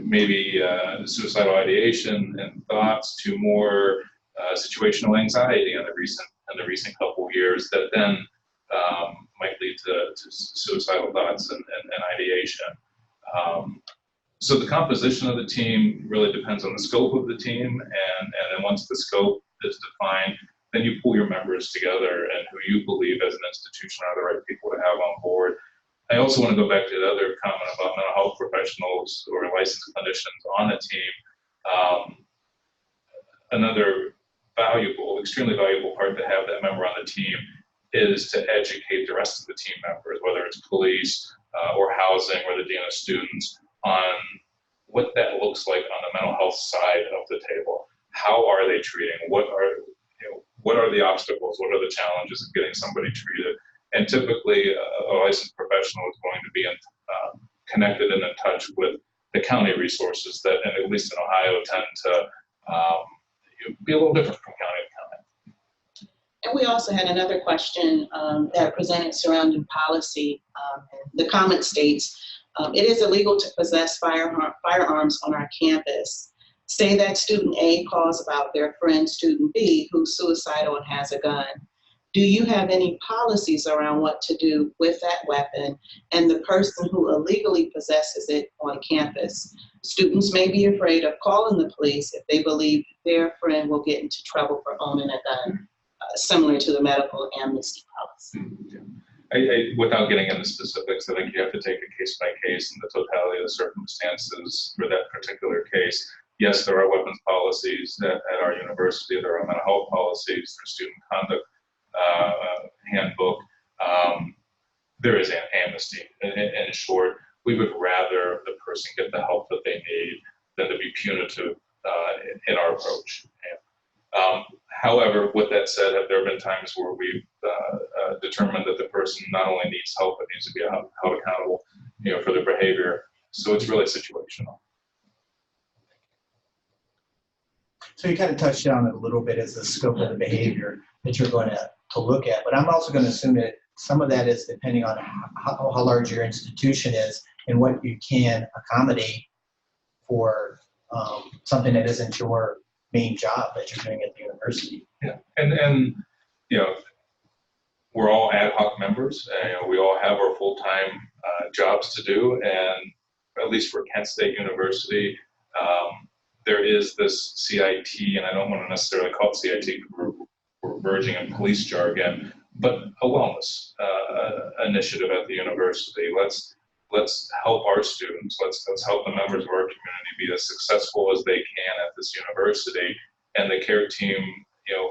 maybe suicidal ideation and thoughts to more situational anxiety in the recent couple of years that then might lead to suicidal thoughts and ideation. So the composition of the team really depends on the scope of the team, and then once the scope is defined, then you pull your members together and who you believe as an institution are the right people to have on board. I also want to go back to the other comment about mental health professionals or licensed clinicians on the team. Another extremely valuable part to have that member on the team is to educate the rest of the team members, whether it's police or housing or the dean of students, on what that looks like on the mental health side of the table. How are they treating? What are the obstacles? What are the challenges of getting somebody treated? And typically, a licensed professional is going to be connected and in touch with the county resources that, and at least in Ohio, tend to be a little different from county to county. And we also had another question that presented surrounding policy. The comment states, it is illegal to possess firearms on our campus. Say that student A calls about their friend student B who's suicidal and has a gun. Do you have any policies around what to do with that weapon and the person who illegally possesses it on campus? Students may be afraid of calling the police if they believe their friend will get into trouble for owning a gun, similar to the medical amnesty policy. Without getting into specifics, I think you have to take a case by case and the totality of the circumstances for that particular case. Yes, there are weapons policies at our university. There are mental health policies. There's student conduct handbook. There is an amnesty. In short, we would rather the person get the help that they need than to be punitive in our approach. However, with that said, have there been times where we've determined that the person not only needs help, but needs to be held accountable, for their behavior. So it's really situational. So you kind of touched on it a little bit as the scope of the behavior that you're going to look at, but I'm also going to assume that some of that is depending on how large your institution is and what you can accommodate for something that isn't your main job that you're doing at the university. Yeah, and we're all ad hoc members. We all have our full-time jobs to do, and at least for Kent State University, there is this CIT, and I don't want to necessarily call it CIT because we're verging on police jargon, but a wellness initiative at the university. Let's help our students. Let's help the members of our community be as successful as they can at this university. And the CARE team,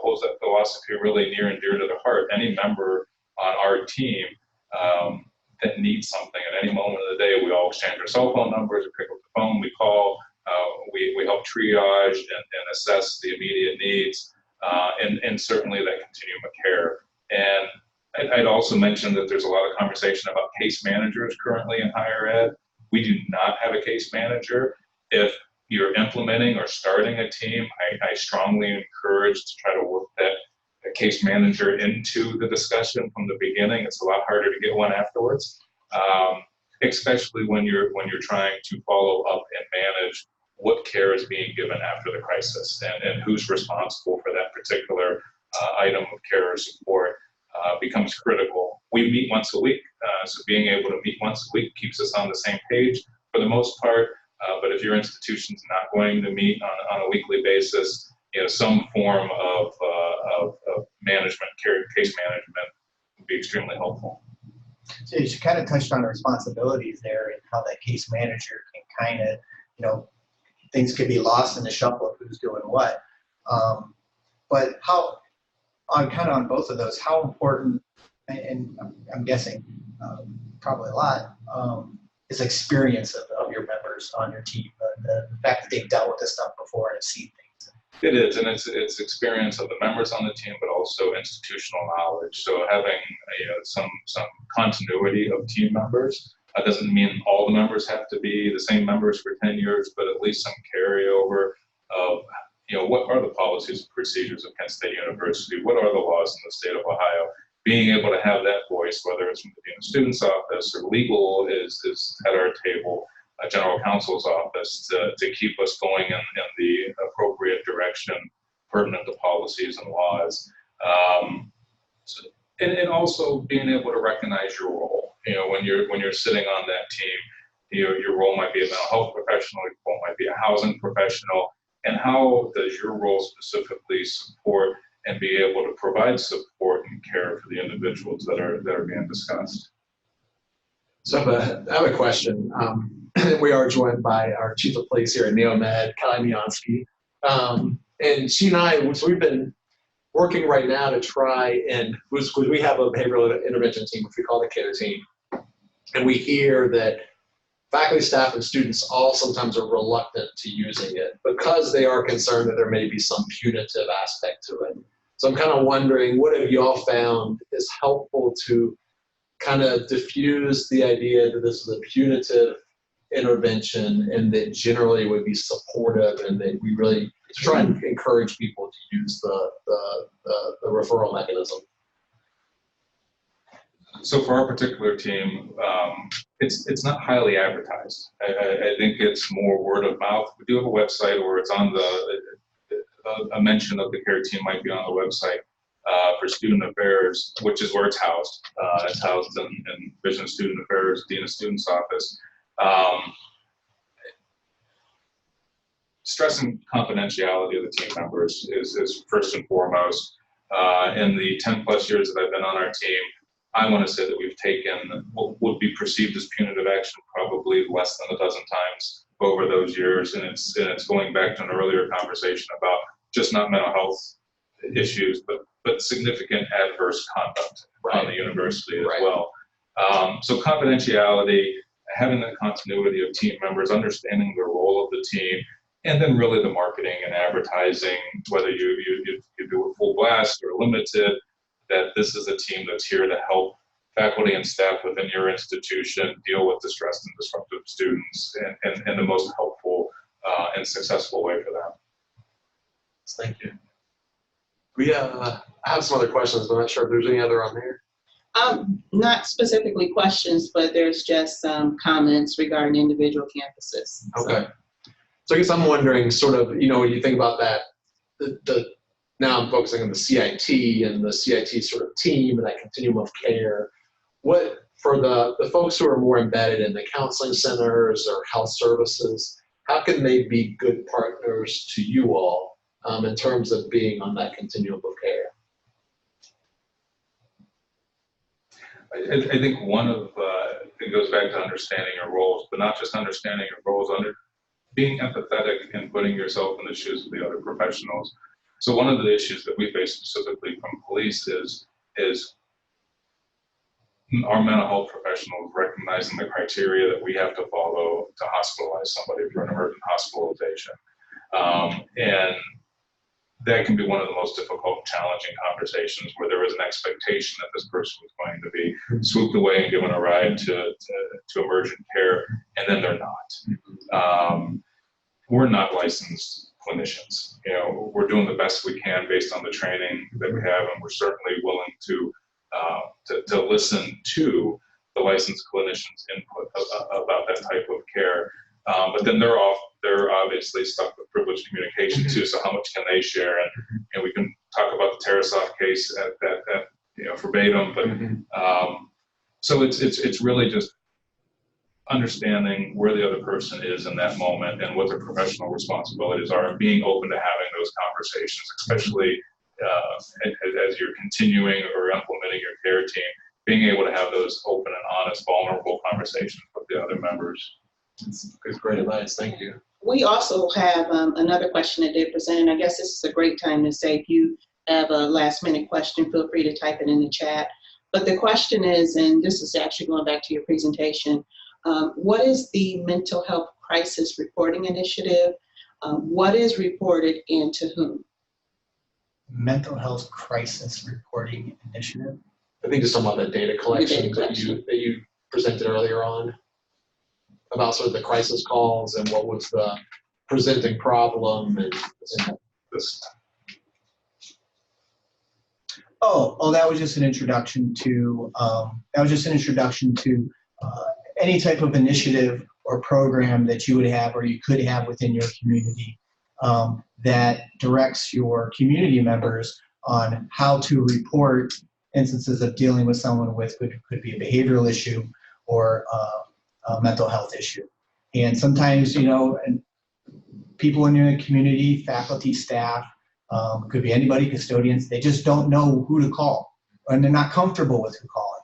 holds that philosophy really near and dear to their heart. Any member on our team that needs something at any moment of the day, we all exchange our cell phone numbers, we pick up the phone, we call, we help triage and assess the immediate needs, and certainly that continuum of care. And I'd also mention that there's a lot of conversation about case managers currently in higher ed. We do not have a case manager. If you're implementing or starting a team, I strongly encourage to try to work that case manager into the discussion from the beginning. It's a lot harder to get one afterwards, especially when you're trying to follow up and manage what care is being given after the crisis and who's responsible for that particular item of care or support becomes critical. We meet once a week, so being able to meet once a week keeps us on the same page for the most part. But if your institution's not going to meet on a weekly basis, some form of management, case management would be extremely helpful. So you kind of touched on the responsibilities there and how that case manager can kind of, things could be lost in the shuffle of who's doing what. But how, on both of those, how important, and I'm guessing probably a lot, is experience of your members on your team, the fact that they've dealt with this stuff before and have seen things. It is, and it's experience of the members on the team, but also institutional knowledge. So having some continuity of team members doesn't mean all the members have to be the same members for 10 years, but at least some carryover of what are the policies and procedures of Kent State University? What are the laws in the state of Ohio? Being able to have that voice, whether it's from the Dean of Students office or legal is at our table, general counsel's office, to keep us going in the appropriate direction pertinent to policies and laws. And also being able to recognize your role. When you're sitting on that team, your role might be a mental health professional, your role might be a housing professional, and how does your role specifically support and be able to provide support and care for the individuals that are being discussed? So I have a question. We are joined by our chief of police here at Neomed, Kelly Miansky. And she and I, so we've been working right now to try and, we have a behavioral intervention team, which we call the CARE team. And we hear that faculty, staff, and students all sometimes are reluctant to using it because they are concerned that there may be some punitive aspect to it. So I'm kind of wondering, what have y'all found is helpful to kind of diffuse the idea that this is a punitive intervention and that generally would be supportive, and that we really try and encourage people to use the referral mechanism. So for our particular team, it's not highly advertised. I think it's more word of mouth. We do have a website, or it's on a mention of the care team might be on the website for student affairs, which is where it's housed. It's housed in Division of Student Affairs, Dean of Students Office. Stressing confidentiality of the team members is first and foremost. In the 10 plus years that I've been on our team, I want to say that we've taken what would be perceived as punitive action probably less than a dozen times over those years, and it's going back to an earlier conversation about just not mental health issues, but significant adverse conduct on the university as well. So confidentiality, having that continuity of team members, understanding the role of the team, and then really the marketing and advertising, whether you do a full blast or limited, that this is a team that's here to help faculty and staff within your institution deal with distressed and disruptive students in the most helpful and successful way for them. Thank you. I have some other questions, but I'm not sure if there's any other on there. Not specifically questions, but there's just some comments regarding individual campuses. Okay. So I guess I'm wondering, sort of, when you think about that, now I'm focusing on the CIT and the CIT sort of team and that continuum of care. What, for the folks who are more embedded in the counseling centers or health services, how can they be good partners to you all in terms of being on that continuum of care? I think one of it goes back to understanding your roles, but not just understanding your roles, being empathetic and putting yourself in the shoes of the other professionals. So one of the issues that we face specifically from police is our mental health professionals recognizing the criteria that we have to follow to hospitalize somebody for an emergent hospitalization. And that can be one of the most difficult, challenging conversations, where there is an expectation that this person is going to be swooped away and given a ride to emergent care, and then they're not. We're not licensed clinicians. We're doing the best we can based on the training that we have, and we're certainly willing to listen to the licensed clinicians' input about that type of care. But then they're obviously stuck with privileged communication too. So how much can they share? And we can talk about the Tarasoff case at verbatim. But so it's really just understanding where the other person is in that moment and what their professional responsibilities are, and being open to having those conversations, especially as you're continuing or implementing your care team, being able to have those open and honest, vulnerable conversations with the other members. That's great advice. Thank you. We also have another question that they presented. I guess this is a great time to say, if you have a last minute question, feel free to type it in the chat. But the question is, and this is actually going back to your presentation, what is the mental health crisis reporting initiative? What is reported and to whom? Mental health crisis reporting initiative. I think just talking about the data collection that you presented earlier on, about sort of the crisis calls and what was the presenting problem and this. Oh, that was just an introduction to any type of initiative or program that you would have or you could have within your community that directs your community members on how to report instances of dealing with someone with could be a behavioral issue or a mental health issue. And sometimes, and people in your community, faculty, staff, could be anybody, custodians, they just don't know who to call, and they're not comfortable with who calling.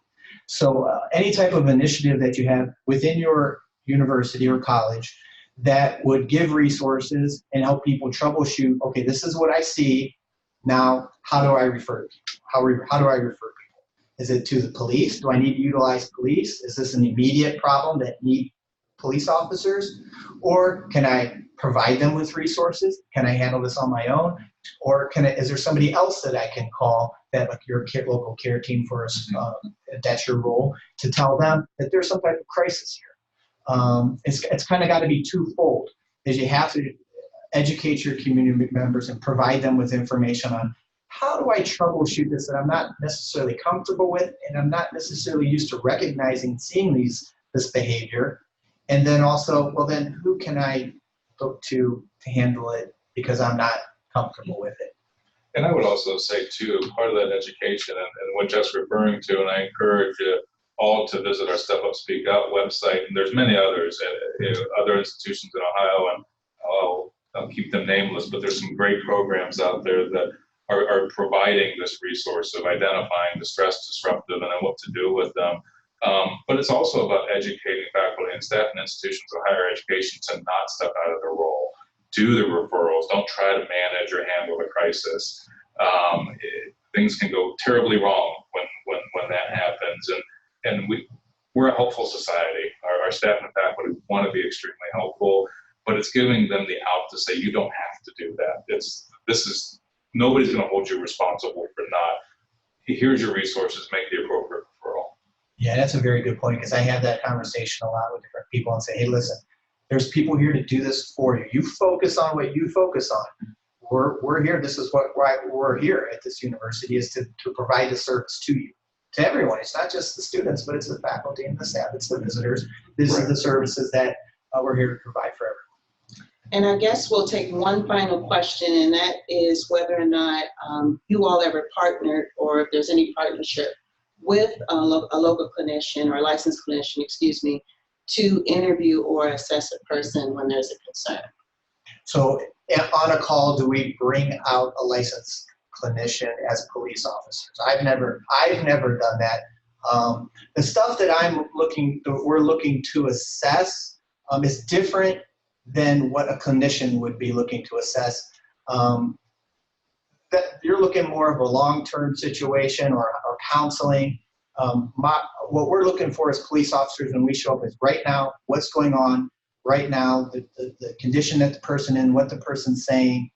So any type of initiative that you have within your university or college that would give resources and help people troubleshoot, okay, this is what I see, now how do I refer people? How do I refer people? Is it to the police? Do I need to utilize police? Is this an immediate problem that need police officers? Or can I provide them with resources? Can I handle this on my own? Or is there somebody else that I can call, that like your local care team for us, that's your role, to tell them that there's some type of crisis here? It's kind of got to be twofold, is you have to educate your community members and provide them with information on how do I troubleshoot this that I'm not necessarily comfortable with, and I'm not necessarily used to recognizing, seeing this behavior. And then also, well, then who can I look to handle it because I'm not comfortable with it? And I would also say too, part of that education and what Jeff's referring to, and I encourage you all to visit our Step Up Speak Out website, and there's many others, other institutions in Ohio, and I'll keep them nameless, but there's some great programs out there that are providing this resource of identifying the stress disruptive and then what to do with them. But it's also about educating faculty and staff in institutions of higher education to not step out of their role. Do the referrals. Don't try to manage or handle a crisis. Things can go terribly wrong when that happens. And we're a helpful society. Our staff and faculty want to be extremely helpful, but it's giving them the out to say, you don't have to do that. Nobody's going to hold you responsible for not. Here's your resources, make the appropriate referral. Yeah, that's a very good point, because I have that conversation a lot with different people and say, hey, listen, there's people here to do this for you. You focus on what you focus on. We're here. This is why we're here at this university, is to provide a service to you, to everyone. It's not just the students, but it's the faculty and the staff. It's the visitors. These are the services that we're here to provide for everyone. And I guess we'll take one final question, and that is whether or not you all ever partnered, or if there's any partnership with a local clinician or a licensed clinician, to interview or assess a person when there's a concern. So on a call, do we bring out a licensed clinician as police officers? I've never done that. The stuff that we're looking to assess is different than what a clinician would be looking to assess. That you're looking more of a long-term situation or counseling. What we're looking for as police officers when we show up is right now, what's going on right now, the condition that the person in, what the person's saying,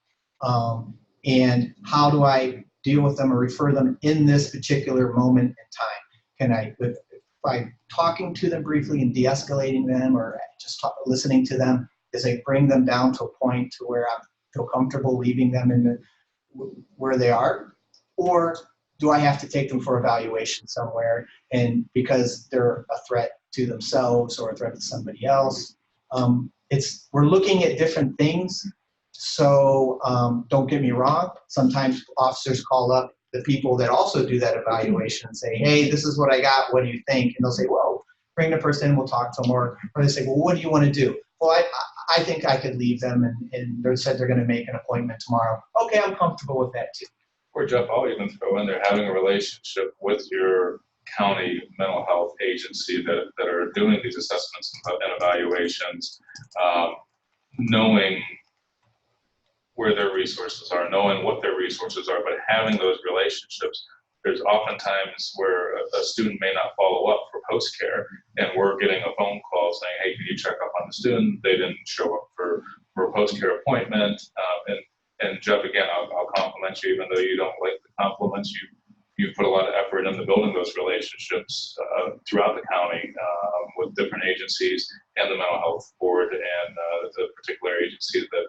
and how do I deal with them or refer them in this particular moment in time? By talking to them briefly and de-escalating them, or just listening to them, is I bring them down to a point to where I feel comfortable leaving them where they are? Or do I have to take them for evaluation somewhere, and because they're a threat to themselves or a threat to somebody else? We're looking at different things. So don't get me wrong. Sometimes officers call up the people that also do that evaluation and say, hey, this is what I got. What do you think? And they'll say, well, bring the person in, we'll talk to them. Or they say, well, what do you want to do? Well, I think I could leave them, and they said they're going to make an appointment tomorrow. Okay, I'm comfortable with that too. Or Jeff, I'll even throw in there having a relationship with your county mental health agency that are doing these assessments and evaluations, knowing where their resources are, knowing what their resources are, but having those relationships. There's oftentimes where a student may not follow up for post-care, and we're getting a phone call saying, hey, can you check up on the student? They didn't show up for a post-care appointment. And Jeff, again, I'll compliment you, even though you don't like the compliments. You've put a lot of effort into building those relationships throughout the county with different agencies and the mental health board and the particular agency that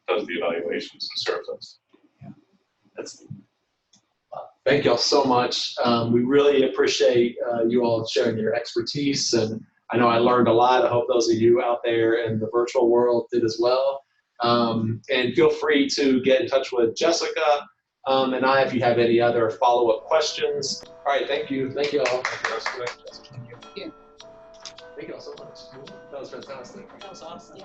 does the evaluations and serves us. Thank y'all so much. We really appreciate you all sharing your expertise, and I know I learned a lot. I hope those of you out there in the virtual world did as well. And feel free to get in touch with Jessica and I if you have any other follow-up questions. All right, thank you. Thank you all. Thank you. Thank you all so much. That was fantastic. That was awesome.